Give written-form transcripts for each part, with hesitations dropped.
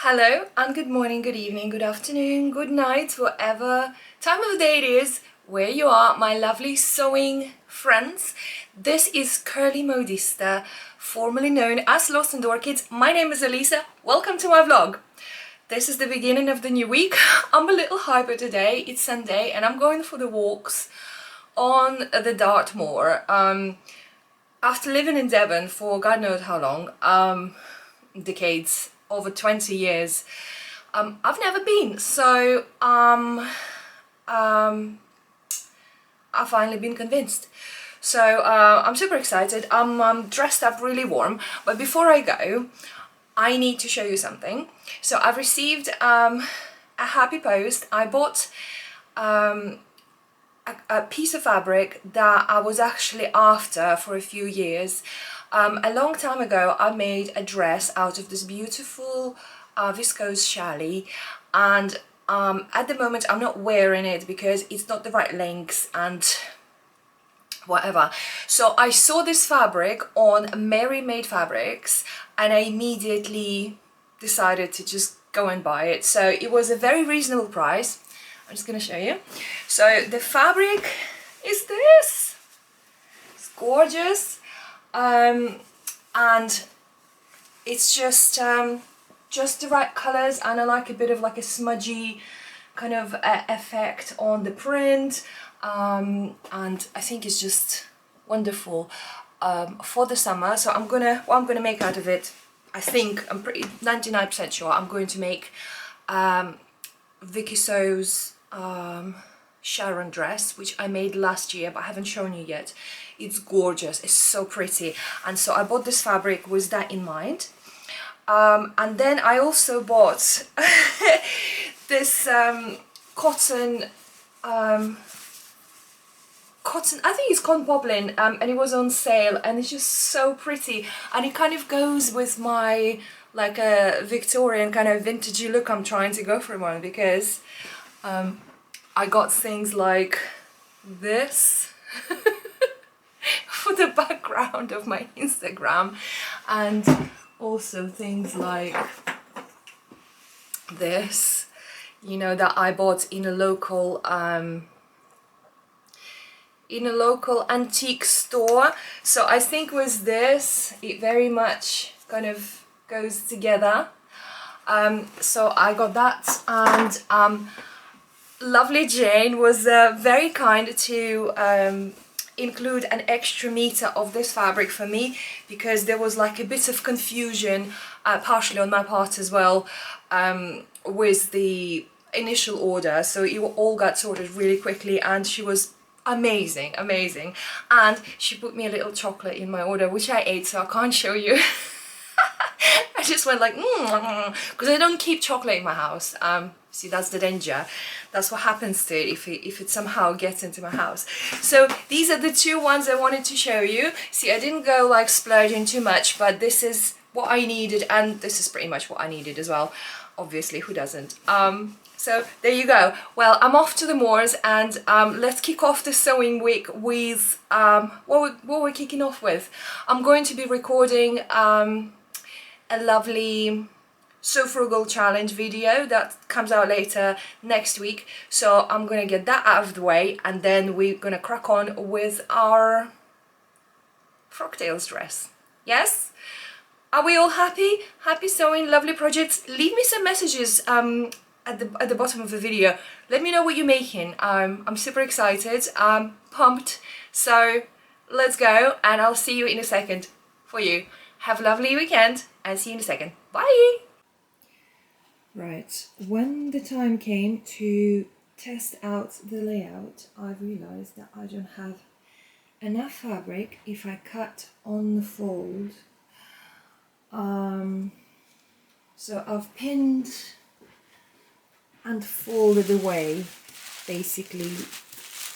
Hello and good morning, good evening, good afternoon, good night, whatever time of the day it is, where you are, my lovely sewing friends. This is Curly Modista, formerly known as Lost in the Orchids. My name is Alisa. Welcome to my vlog. This is the beginning of the new week. I'm a little hyper today. It's Sunday and I'm going for the walks on the Dartmoor. After living in Devon for God knows how long, decades, over 20 years, I've never been, so I've finally been convinced. So I'm super excited. I'm dressed up really warm, but before I go, I need to show you something. So I've received a happy post. I bought a piece of fabric that I was actually after for a few years. A long time ago I made a dress out of this beautiful viscose challis, and at the moment I'm not wearing it because it's not the right length and whatever. So I saw this fabric on Mary Made Fabrics and I immediately decided to just go and buy it. So it was a very reasonable price. I'm just gonna show you. So the fabric is this. It's gorgeous. And it's just the right colors, and I like a bit of like a smudgy kind of effect on the print, and I think it's just wonderful for the summer. So what I'm gonna make out of it, I'm pretty 99% sure I'm going to make Vicky So's Sharon dress, which I made last year but I haven't shown you yet. It's gorgeous, it's so pretty, and so I bought this fabric with that in mind. And then I also bought this cotton, I think it's cotton poplin, and it was on sale, and it's just so pretty, and it kind of goes with my like a Victorian kind of vintagey look I'm trying to go for one, because I got things like this for the background of my Instagram, and also things like this, you know, that I bought in a local antique store. So I think with this it very much kind of goes together. So I got that, and lovely Jane was very kind to include an extra meter of this fabric for me, because there was like a bit of confusion, partially on my part as well, with the initial order. So it all got sorted really quickly, and she was amazing, and she put me a little chocolate in my order, which I ate, so I can't show you. I just went like, because I don't keep chocolate in my house. See, that's the danger. That's what happens to it if it somehow gets into my house. So these are the two ones I wanted to show you. See, I didn't go like splurging too much, but this is what I needed, and this is pretty much what I needed as well. Obviously, who doesn't? So there you go. Well, I'm off to the moors, and let's kick off the sewing week with what we're kicking off with. I'm going to be recording a lovely Sew Frugal challenge video that comes out later next week, so I'm gonna get that out of the way, and then we're gonna crack on with our Frocktails dress. Yes? Are we all happy? Happy sewing, lovely projects? Leave me some messages at the bottom of the video. Let me know what you're making. I'm super excited, I'm pumped, so let's go, and I'll see you in a second for you. Have a lovely weekend, and see you in a second. Bye! Right, when the time came to test out the layout, I realized that I don't have enough fabric if I cut on the fold. So I've pinned and folded away basically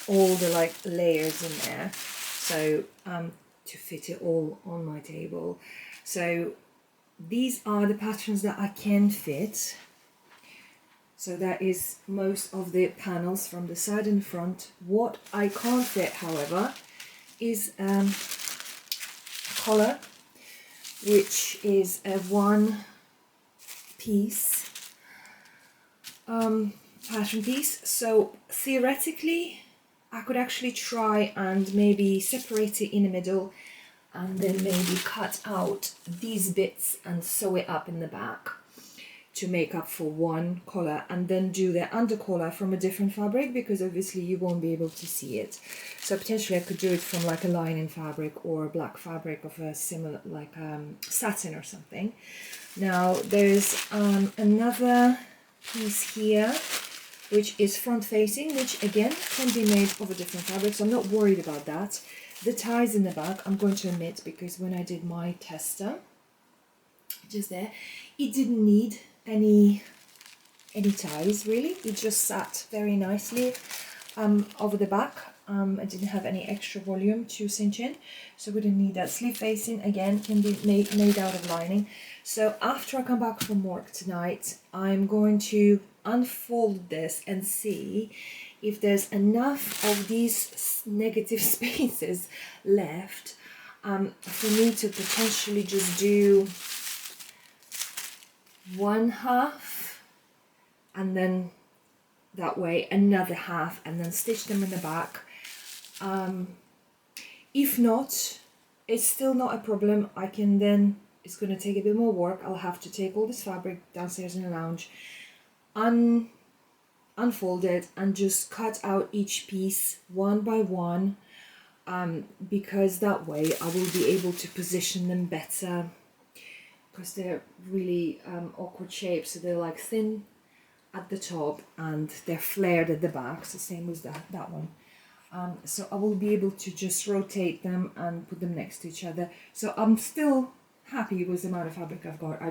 all the like layers in there, so to fit it all on my table. So these are the patterns that I can fit. So that is most of the panels from the side and front. What I can't fit, however, is a collar, which is a one piece pattern piece. So theoretically, I could actually try and maybe separate it in the middle and then maybe cut out these bits and sew it up in the back to make up for one collar, and then do the under collar from a different fabric, because obviously you won't be able to see it. So potentially I could do it from like a lining fabric or a black fabric of a similar, like satin or something. Now there's another piece here which is front facing, which again can be made of a different fabric, so I'm not worried about that. The ties in the back, I'm going to omit, because when I did my tester just there, it didn't need any ties really. It just sat very nicely over the back. I didn't have any extra volume to cinch in, so we didn't need that. Sleeve facing again can be made out of lining. So after I come back from work tonight, I'm going to unfold this and see if there's enough of these negative spaces left for me to potentially just do one half and then that way another half and then stitch them in the back. If not, it's still not a problem. I can then, it's going to take a bit more work. I'll have to take all this fabric downstairs in the lounge, unfold it and just cut out each piece one by one, because that way I will be able to position them better, because they're really awkward shapes. So they're like thin at the top and they're flared at the back, so same as that one. So I will be able to just rotate them and put them next to each other. So I'm still happy with the amount of fabric I've got.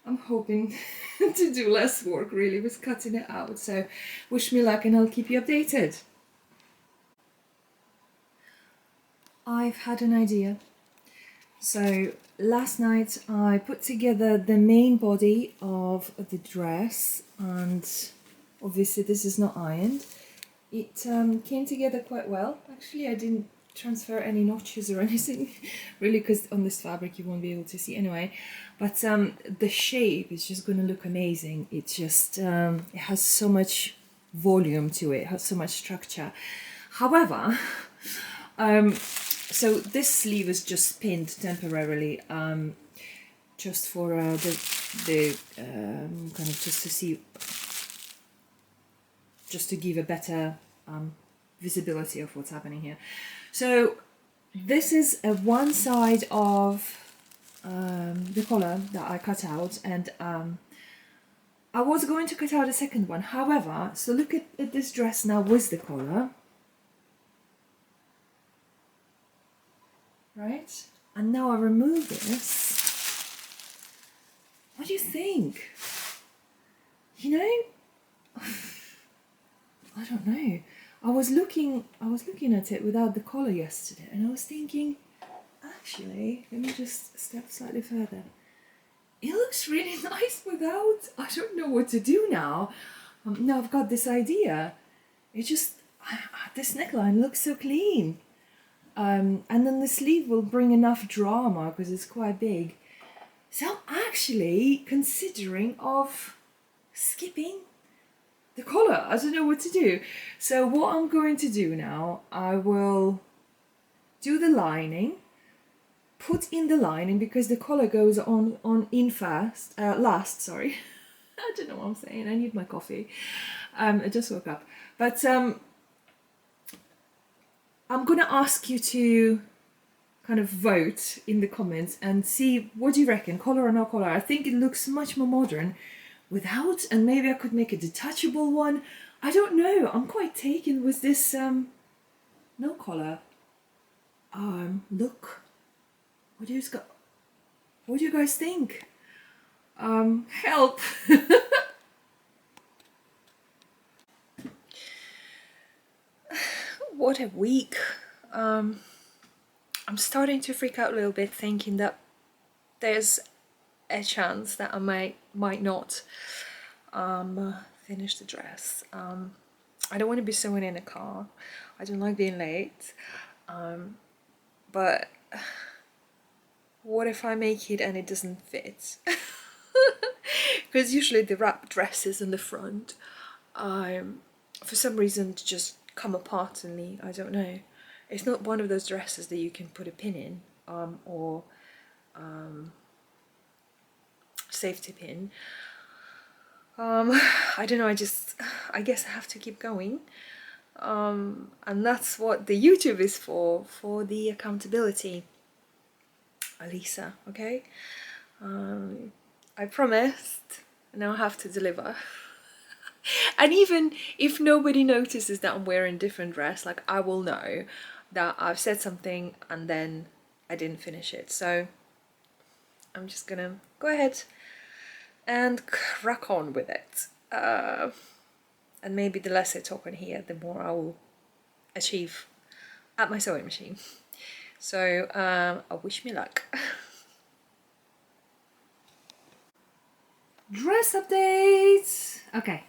I'm hoping to do less work really with cutting it out. So wish me luck and I'll keep you updated. I've had an idea. So last night I put together the main body of the dress, and obviously this is not ironed. It came together quite well. Actually, I didn't transfer any notches or anything really, because on this fabric you won't be able to see anyway. But the shape is just going to look amazing. It just it has so much volume to it, has so much structure. However, so this sleeve is just pinned temporarily, just for the kind of just to see, just to give a better visibility of what's happening here. So this is one side of the collar that I cut out, and I was going to cut out a second one. However, so look at this dress now with the collar. Right? And now I remove this. What do you think? You know? I don't know. I was looking at it without the collar yesterday, and I was thinking, actually, let me just step slightly further. It looks really nice without. I don't know what to do now. Now I've got this idea. It just, this neckline looks so clean. And then the sleeve will bring enough drama because it's quite big. So I'm actually considering of skipping the collar. I don't know what to do. So what I'm going to do now, I will do the lining, put in the lining, because the collar goes on in last, sorry. I don't know what I'm saying. I need my coffee. I just woke up. But I'm going to ask you to kind of vote in the comments and see, what do you reckon, collar or no collar? I think it looks much more modern without, and maybe I could make a detachable one. I don't know. I'm quite taken with this no collar. Look. What do you guys think? Help. What a week. I'm starting to freak out a little bit, thinking that there's a chance that I might not finish the dress. I don't want to be sewing in a car. I don't like being late. But what if I make it and it doesn't fit? because usually the wrap dresses in the front, for some reason, just come apart suddenly. I don't know. It's not one of those dresses that you can put a pin in, or safety pin. I don't know. I guess I have to keep going. And that's what the YouTube is for the accountability. Alisa, okay? I promised, and now I have to deliver. And even if nobody notices that I'm wearing a different dress, like, I will know that I've said something and then I didn't finish it. So I'm just gonna go ahead and crack on with it. And maybe the less I talk on here, the more I will achieve at my sewing machine. So I wish me luck. Dress update! Okay,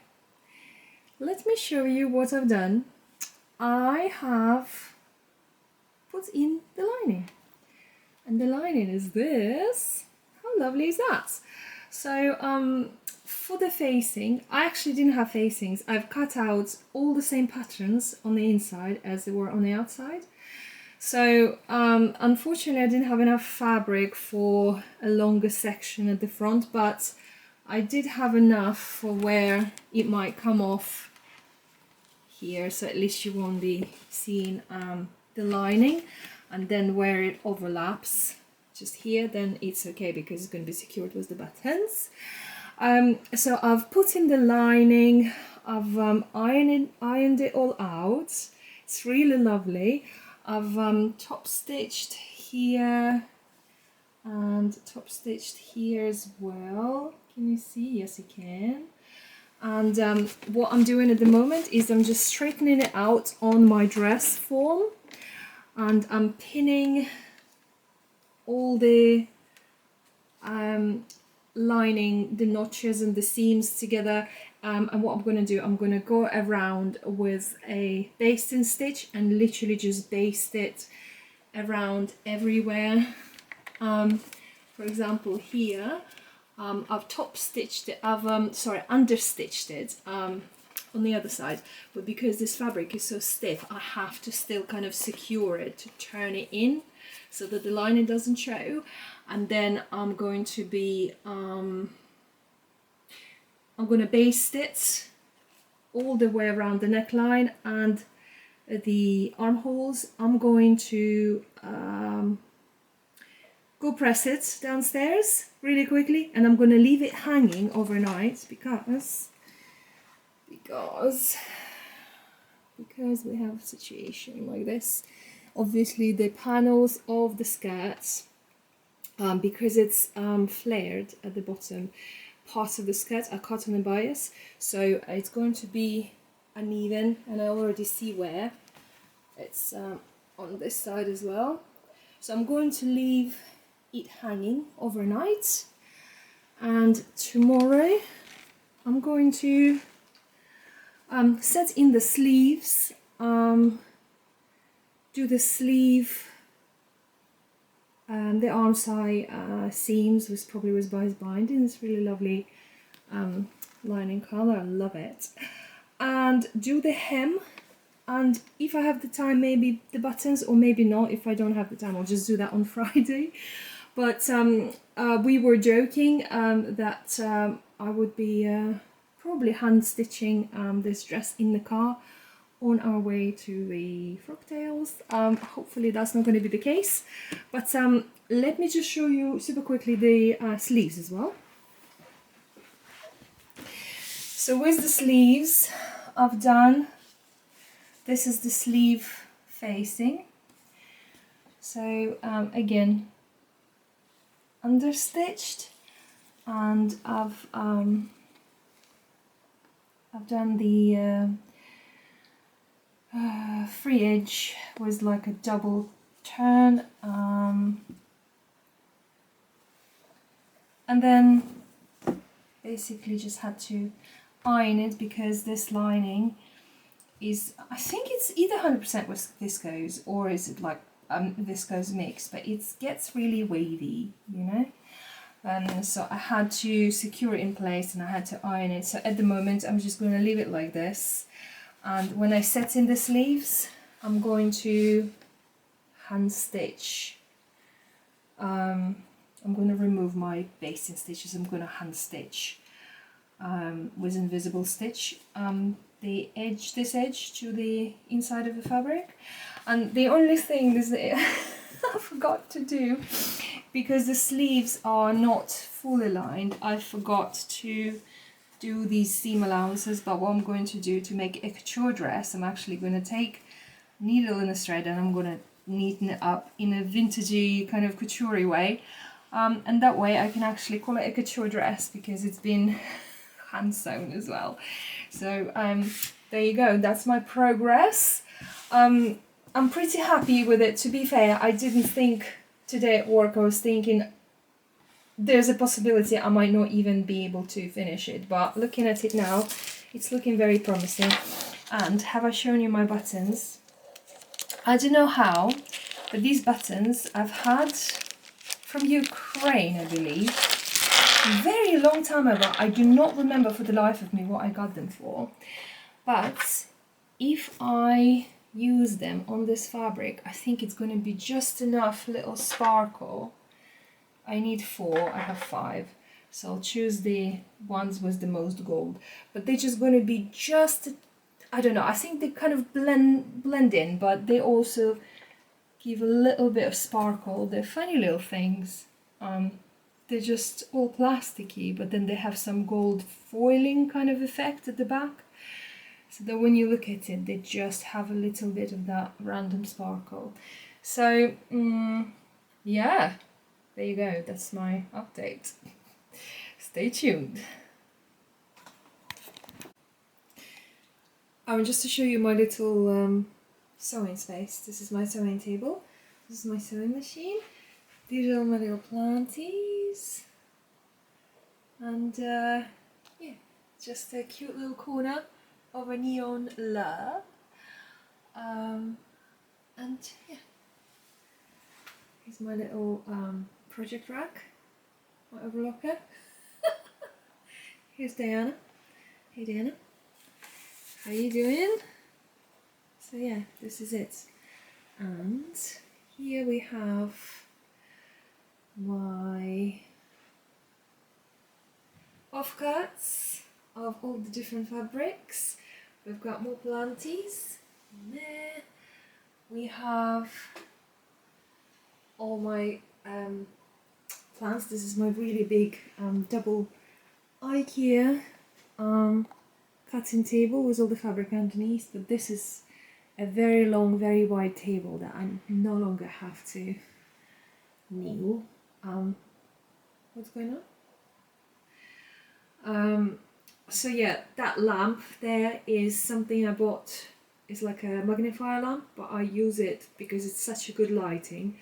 let me show you what I've done. I have put in the lining, and the lining is this. How lovely is that? So for the facing, I actually didn't have facings. I've cut out all the same patterns on the inside as they were on the outside. So unfortunately I didn't have enough fabric for a longer section at the front, but I did have enough for where it might come off here, so at least you won't be seeing the lining, and then where it overlaps just here, then it's okay because it's going to be secured with the buttons. So I've put in the lining, I've ironed it all out. It's really lovely. I've top stitched here and top stitched here as well. Can you see? Yes, you can. And what I'm doing at the moment is I'm just straightening it out on my dress form, and I'm pinning all the lining, the notches and the seams together. And what I'm going to do, I'm going to go around with a basting stitch and literally just baste it around everywhere. For example, here I've top stitched it, I've understitched it on the other side, but because this fabric is so stiff, I have to still kind of secure it to turn it in so that the lining doesn't show. And then I'm going to be I'm going to baste it all the way around the neckline and the armholes. I'm going to go press it downstairs really quickly, and I'm going to leave it hanging overnight because we have a situation like this. Obviously the panels of the skirts, because it's flared at the bottom, parts of the skirt are cut on a bias, so it's going to be uneven, and I already see where it's on this side as well. So I'm going to leave it hanging overnight, and tomorrow I'm going to set in the sleeves, do the sleeve, the arm side seams was probably with binding. It's really lovely lining color, I love it. And do the hem, and if I have the time, maybe the buttons, or maybe not. If I don't have the time, I'll just do that on Friday. But we were joking that I would be probably hand stitching this dress in the car on our way to the Frocktails. Hopefully that's not going to be the case, but let me just show you super quickly the sleeves as well. So with the sleeves, I've done, this is the sleeve facing, so again understitched, and I've done the free edge was like a double turn, and then basically just had to iron it because this lining is, I think it's either 100% viscose or is it like viscose mix, but it gets really wavy, you know. So I had to secure it in place and I had to iron it. So at the moment I'm just going to leave it like this, and when I set in the sleeves I'm going to hand stitch. I'm going to remove my basting stitches. I'm going to hand stitch with invisible stitch this edge to the inside of the fabric. And the only thing is that I forgot to do, because the sleeves are not fully lined, I forgot to do these seam allowances. But what I'm going to do to make a couture dress, I'm actually going to take needle and a thread and I'm going to neaten it up in a vintagey kind of couture way, and that way I can actually call it a couture dress because it's been hand sewn as well. So there you go, that's my progress. I'm pretty happy with it, to be fair. I didn't think today at work, I was thinking there's a possibility I might not even be able to finish it, but looking at it now, it's looking very promising. And have I shown you my buttons? I don't know how, but these buttons I've had from Ukraine, I believe, a very long time ago. I do not remember for the life of me what I got them for, but if I use them on this fabric, I think it's going to be just enough little sparkle. I need 4, I have 5, so I'll choose the ones with the most gold, but they're just going to be just, I don't know, I think they kind of blend in, but they also give a little bit of sparkle. They're funny little things. They're just all plasticky, but then they have some gold foiling kind of effect at the back, so that when you look at it, they just have a little bit of that random sparkle. So yeah, there you go, that's my update. Stay tuned. Just to show you my little sewing space. This is my sewing table. This is my sewing machine. These are all my little planties. And yeah, just a cute little corner of a neon love. And yeah, here's my little project rack, my overlocker. Here's Diana. Hey Diana. How you doing? So yeah, this is it. And here we have my offcuts of all the different fabrics. We've got more planties in there. We have all my plants. This is my really big double IKEA cutting table with all the fabric underneath, but this is a very long, very wide table that I no longer have to kneel. What's going on? So yeah, that lamp there is something I bought. It's like a magnifier lamp, but I use it because it's such a good lighting.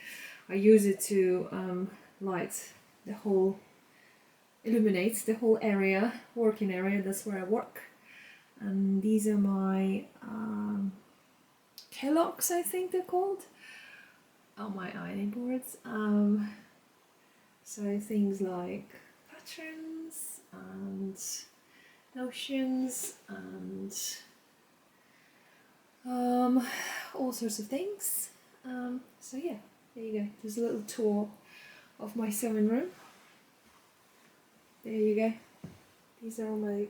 I use it to light the whole, illuminates the whole area, working area. That's where I work. And these are my Kellogg's, I think they're called, on my ironing boards. So things like patterns and notions and all sorts of things. So yeah, there you go. There's a little tour of my sewing room. There you go. These are all my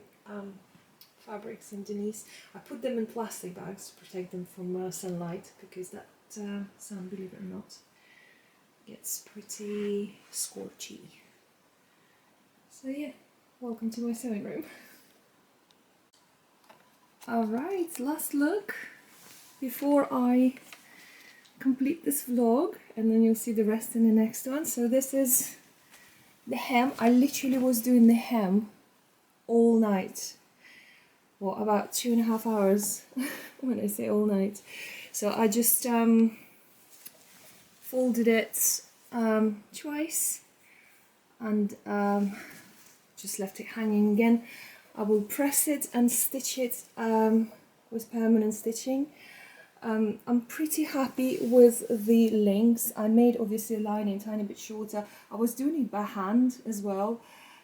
fabrics underneath. I put them in plastic bags to protect them from sunlight, because that sun, believe it or not, gets pretty scorchy. So yeah, welcome to my sewing room. Alright, last look before I complete this vlog, and then you'll see the rest in the next one. So this is the hem. I literally was doing the hem all night. Well, about 2.5 hours when I say all night. So I just folded it twice and just left it hanging again. I will press it and stitch it with permanent stitching. I'm pretty happy with the lengths. I made obviously a lining tiny bit shorter. I was doing it by hand as well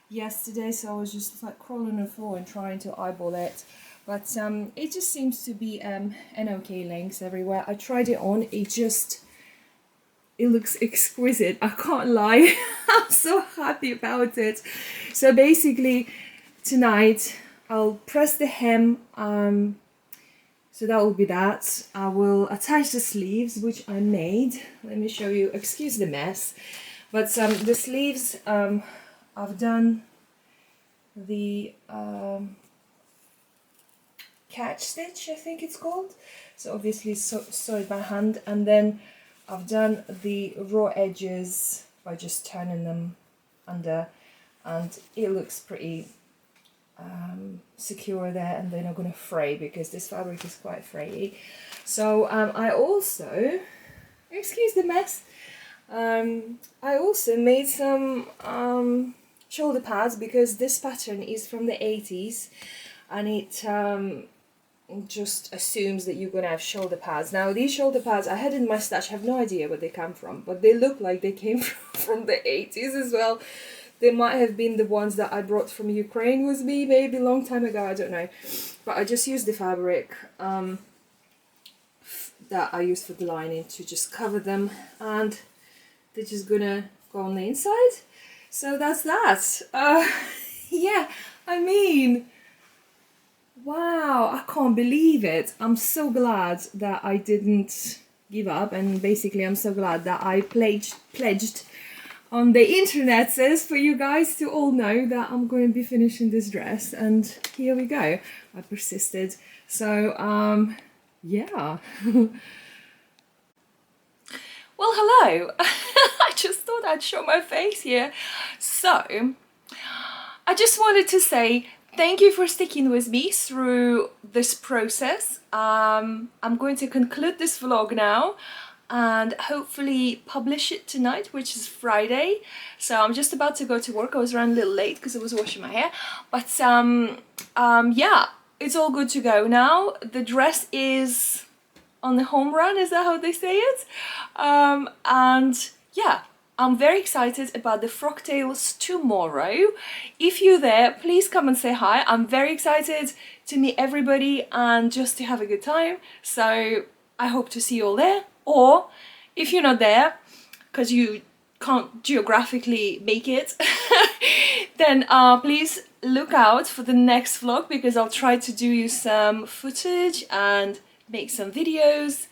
yesterday, so I was just like crawling on the floor and trying to eyeball it. But it just seems to be an okay length everywhere. I tried it on, it looks exquisite, I can't lie. I'm so happy about it. So basically tonight I'll press the hem, so that will be that. I will attach the sleeves, which I made. Let me show you, excuse the mess. But the sleeves, I've done the catch stitch, I think it's called. So obviously sewed by hand, and then I've done the raw edges by just turning them under, and it looks pretty secure there, and they're not going to fray because this fabric is quite frayy. So I also, excuse the mess, I also made some shoulder pads because this pattern is from the 80s, and it just assumes that you're going to have shoulder pads. Now these shoulder pads I had in my stash, I have no idea where they come from, but they look like they came from the 80s as well. They might have been the ones that I brought from Ukraine with me, maybe a long time ago, I don't know. But I just used the fabric that I used for the lining to just cover them, and they're just gonna go on the inside. So that's that. Yeah, I mean, wow, I can't believe it. I'm so glad that I didn't give up, and basically I'm so glad that I pledged on the internet says for you guys to all know that I'm going to be finishing this dress, and here we go. I persisted. So yeah. Well, hello. I just thought I'd show my face here. So I just wanted to say thank you for sticking with me through this process. I'm going to conclude this vlog now and hopefully publish it tonight, which is Friday. So I'm just about to go to work. I was running a little late because I was washing my hair, but yeah, it's all good to go now. The dress is on the home run, is that how they say it? And yeah, I'm very excited about the Frocktails tomorrow. If you're there, please come and say hi. I'm very excited to meet everybody and just to have a good time. So I hope to see you all there. Or if you're not there, because you can't geographically make it, then please look out for the next vlog, because I'll try to do you some footage and make some videos,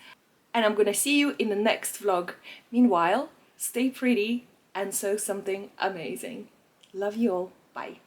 and I'm gonna see you in the next vlog. Meanwhile, stay pretty and sew something amazing. Love you all. Bye.